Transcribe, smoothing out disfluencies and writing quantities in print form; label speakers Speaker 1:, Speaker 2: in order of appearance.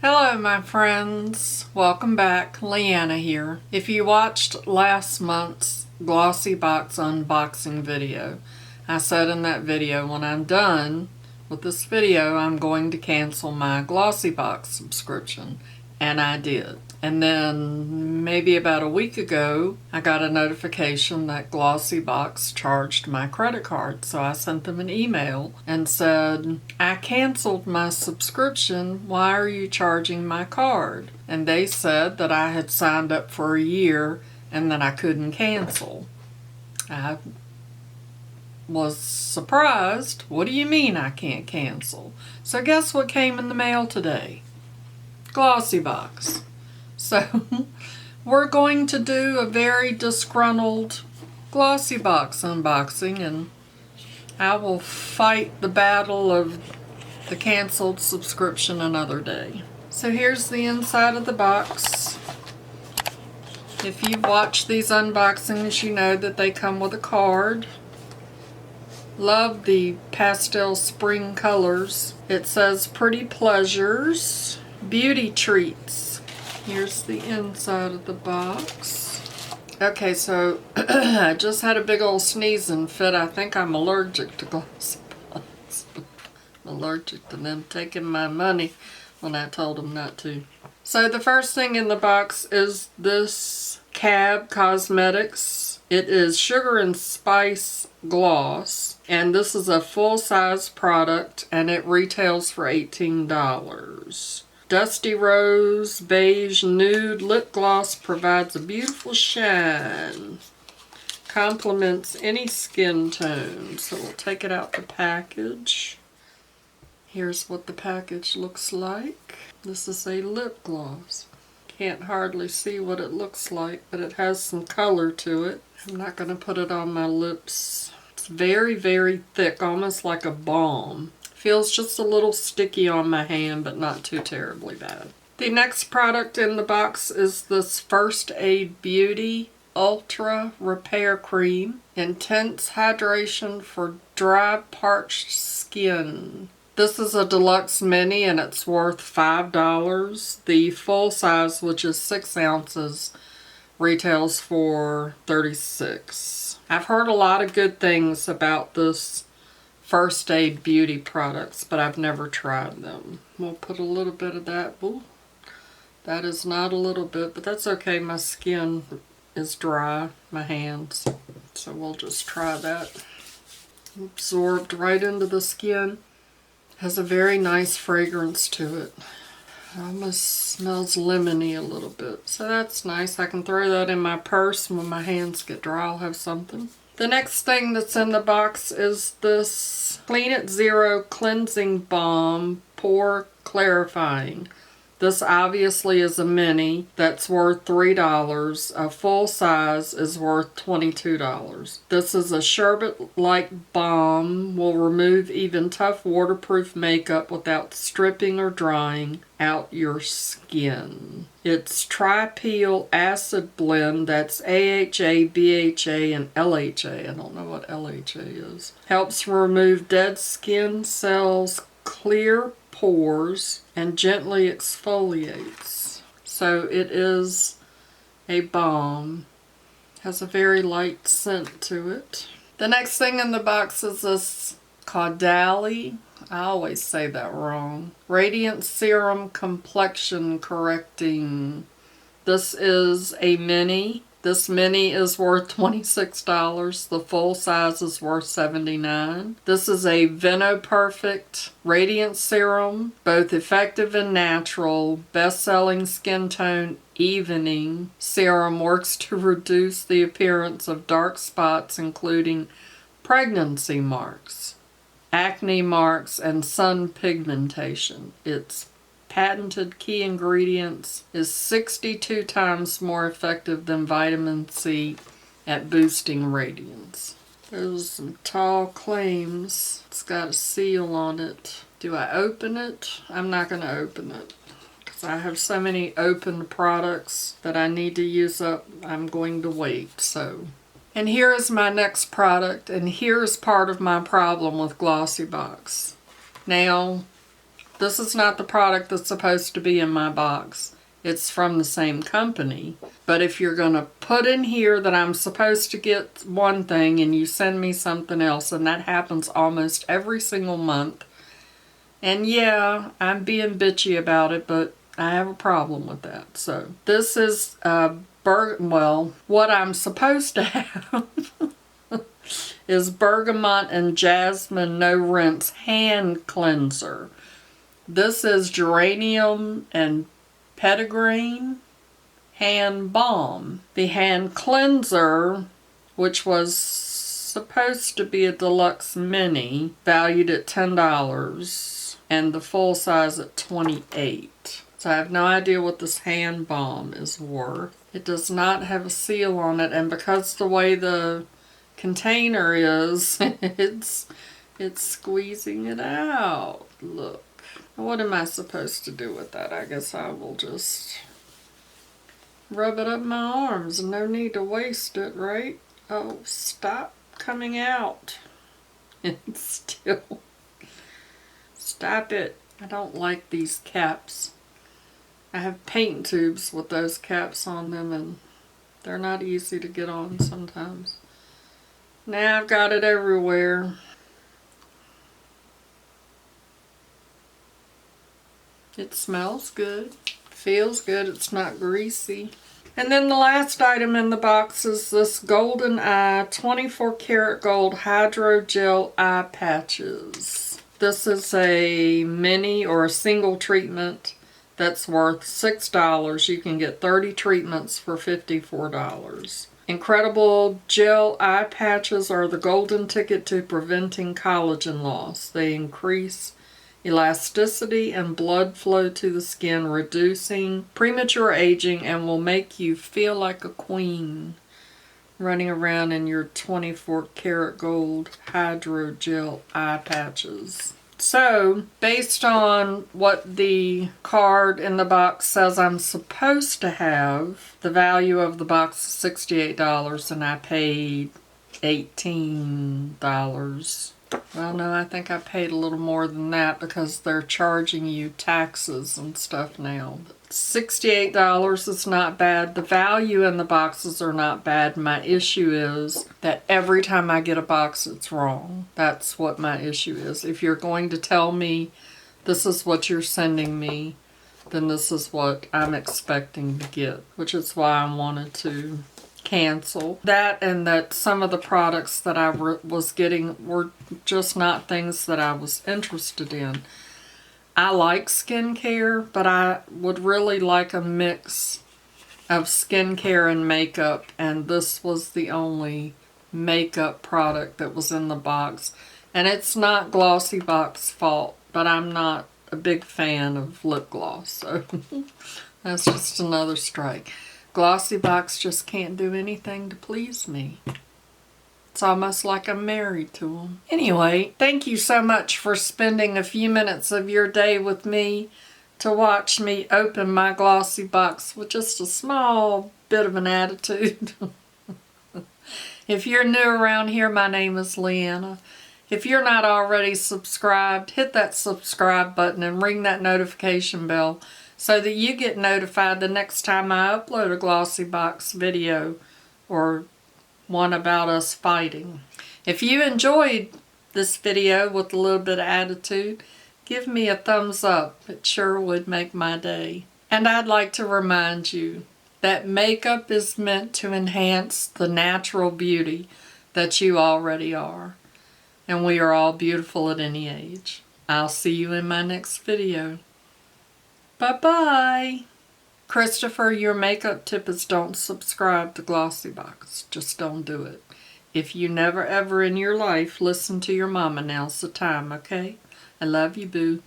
Speaker 1: Hello my friends, welcome back. Leanna here. If you watched last month's GlossyBox unboxing video, I said in that video when I'm done with this video I'm going to cancel my GlossyBox subscription, and I did. And then maybe about a week ago I got a notification that GlossyBox charged my credit card, so I sent them an email and said, I canceled my subscription, why are you charging my card? And they said that I had signed up for a year and that I couldn't cancel. I was surprised. What do you mean I can't cancel? So guess what came in the mail today? GlossyBox. So we're going to do a very disgruntled GlossyBox unboxing, and I will fight the battle of the canceled subscription another day. So here's the inside of the box. If you've watched these unboxings, you know that they come with a card. Love the pastel spring colors. It says Pretty Pleasures, Beauty Treats. Here's the inside of the box. Okay, so I just had a big old sneezing fit. I think I'm allergic to GlossyBox. I'm allergic to them taking my money when I told them not to. So the first thing in the box is this Cab Cosmetics. It is Sugar and Spice Gloss, and this is a full-size product, and it retails for $18. Dusty Rose Beige Nude Lip Gloss provides a beautiful shine. Complements any skin tone. So we'll take it out the package. Here's what the package looks like. This is a lip gloss. Can't hardly see what it looks like, but it has some color to it. I'm not going to put it on my lips. It's very, very thick, almost like a balm. Feels just a little sticky on my hand, but not too terribly bad. The next product in the box is this First Aid Beauty Ultra Repair Cream. Intense hydration for dry, parched skin. This is a deluxe mini and it's worth $5. The full size, which is 6 ounces, retails for $36. I've heard a lot of good things about this First Aid Beauty products, but I've never tried them. We'll put a little bit of that. Ooh, that is not a little bit, but that's okay. My skin is dry, my hands, so we'll just try that. Absorbed right into the skin. Has a very nice fragrance to it. Almost smells lemony a little bit, so that's nice. I can throw that in my purse when my hands get dry. I'll have something. The next thing that's in the box is this Clean at Zero Cleansing Balm Pore Clarifying. This obviously is a mini that's worth $3. A full size is worth $22. This is a sherbet-like balm, will remove even tough waterproof makeup without stripping or drying out your skin. It's tri-peel acid blend, that's AHA, BHA, and LHA. I don't know what LHA is. Helps remove dead skin cells, clear pores, and gently exfoliates. So it is a balm. Has a very light scent to it. The next thing in the box is this Caudalie, I always say that wrong, Radiance Serum Complexion Correcting. This is a mini. This mini is worth $26. The full size is worth $79. This is a Vinoperfect Radiance Serum, both effective and natural, best-selling skin tone evening serum, works to reduce the appearance of dark spots, including pregnancy marks, acne marks, and sun pigmentation. Its patented key ingredients is 62 times more effective than vitamin C at boosting radiance. Those are some tall claims. It's got a seal on it. Do I open it? I'm not going to open it because I have so many open products that I need to use up. I'm going to wait. And here is my next product, and here's part of my problem with GlossyBox. Now, This is not the product that's supposed to be in my box. It's from the same company. But if you're going to put in here that I'm supposed to get one thing and you send me something else, and that happens almost every single month. And yeah, I'm being bitchy about it, but I have a problem with that. So this is what I'm supposed to have is Bergamont and Jasmine No Rinse Hand Cleanser. This is geranium and petitgrain hand balm. The hand cleanser, which was supposed to be a deluxe mini, valued at $10, and the full size at $28. So I have no idea what this hand balm is worth. It does not have a seal on it, and because the way the container is, it's squeezing it out. Look. What am I supposed to do with that? I guess I will just rub it up my arms. No need to waste it, right? Oh, stop coming out. It's still. Stop it. I don't like these caps. I have paint tubes with those caps on them, and they're not easy to get on sometimes. Now I've got it everywhere. It smells good, feels good, it's not greasy. And then the last item in the box is this Golden Eye 24 karat gold hydrogel eye patches. This is a mini or a single treatment that's worth $6. You can get 30 treatments for $54. Incredible gel eye patches are the golden ticket to preventing collagen loss. They increase elasticity and blood flow to the skin, reducing premature aging, and will make you feel like a queen running around in your 24 karat gold hydrogel eye patches. So, based on what the card in the box says I'm supposed to have, the value of the box is $68 and I paid $18. Well, no, I think I paid a little more than that because they're charging you taxes and stuff now. $68 is not bad. The value in the boxes are not bad. My issue is that every time I get a box, it's wrong. That's what my issue is. If you're going to tell me this is what you're sending me, then this is what I'm expecting to get, which is why I wanted to cancel that, and that some of the products that I was getting were just not things that I was interested in. I like skincare, but I would really like a mix of skincare and makeup, and this was the only makeup product that was in the box. And it's not GlossyBox's fault, but I'm not a big fan of lip gloss, so that's just another strike. GlossyBox just can't do anything to please me. It's almost like I'm married to them. Anyway, thank you so much for spending a few minutes of your day with me to watch me open my GlossyBox with just a small bit of an attitude. If you're new around here, my name is Leanna. If you're not already subscribed, hit that subscribe button and ring that notification bell so that you get notified the next time I upload a GlossyBox video or one about us fighting. If you enjoyed this video with a little bit of attitude, give me a thumbs up. It sure would make my day. And I'd like to remind you that makeup is meant to enhance the natural beauty that you already are. And we are all beautiful at any age. I'll see you in my next video. Bye-bye. Christopher, your makeup tip is don't subscribe to GlossyBox. Just don't do it. If you never ever in your life listen to your mama, now's the time, okay? I love you, boo.